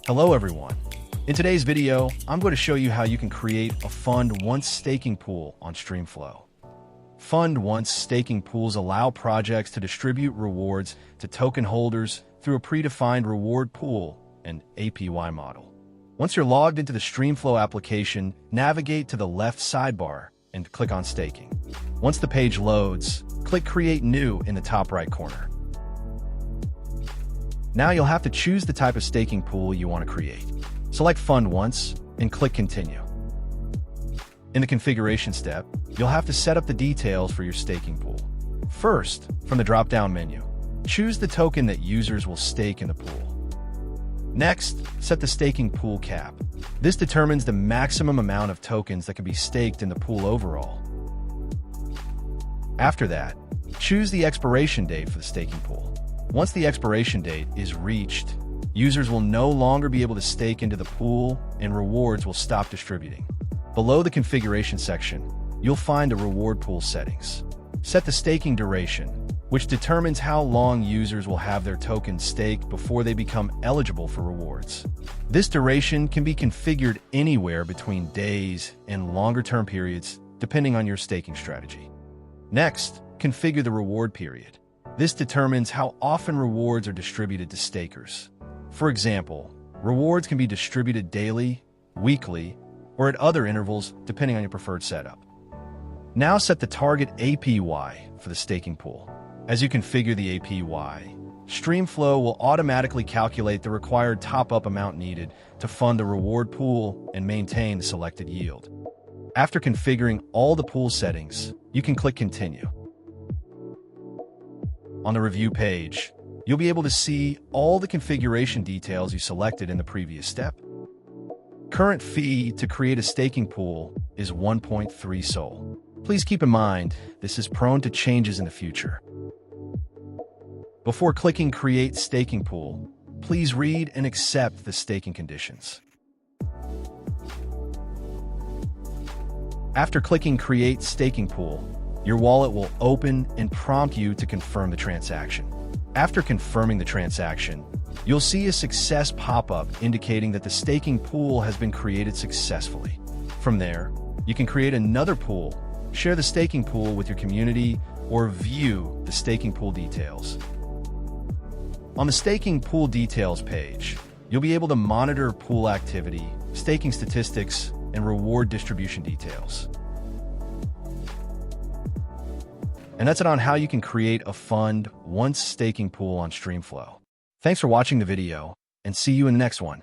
Hello everyone. In today's video, I'm going to show you how you can create a fund once staking pool on Streamflow. Fund once staking pools allow projects to distribute rewards to token holders through a predefined reward pool and APY model. Once you're logged into the Streamflow application, navigate to the left sidebar and click on Staking. Once the page loads, click Create New in the top right corner. Now you'll have to choose the type of staking pool you want to create. Select Fund Once and click Continue. In the configuration step, you'll have to set up the details for your staking pool. First, from the drop-down menu, choose the token that users will stake in the pool. Next, set the staking pool cap. This determines the maximum amount of tokens that can be staked in the pool overall. After that, choose the expiration date for the staking pool. Once the expiration date is reached, users will no longer be able to stake into the pool and rewards will stop distributing. Below the configuration section, you'll find a reward pool settings. Set the staking duration, which determines how long users will have their tokens staked before they become eligible for rewards. This duration can be configured anywhere between days and longer-term periods, depending on your staking strategy. Next, configure the reward period. This determines how often rewards are distributed to stakers. For example, rewards can be distributed daily, weekly, or at other intervals depending on your preferred setup. Now set the target APY for the staking pool. As you configure the APY, Streamflow will automatically calculate the required top-up amount needed to fund the reward pool and maintain the selected yield. After configuring all the pool settings, you can click Continue. On the review page, you'll be able to see all the configuration details you selected in the previous step. Current fee to create a staking pool is 1.3 SOL. Please keep in mind, this is prone to changes in the future. Before clicking Create Staking Pool, please read and accept the staking conditions. After clicking Create Staking Pool, your wallet will open and prompt you to confirm the transaction. After confirming the transaction, you'll see a success pop-up indicating that the staking pool has been created successfully. From there, you can create another pool, share the staking pool with your community, or view the staking pool details. On the staking pool details page, you'll be able to monitor pool activity, staking statistics, and reward distribution details. And that's it on how you can create a fund once staking pool on Streamflow. Thanks for watching the video, and see you in the next one.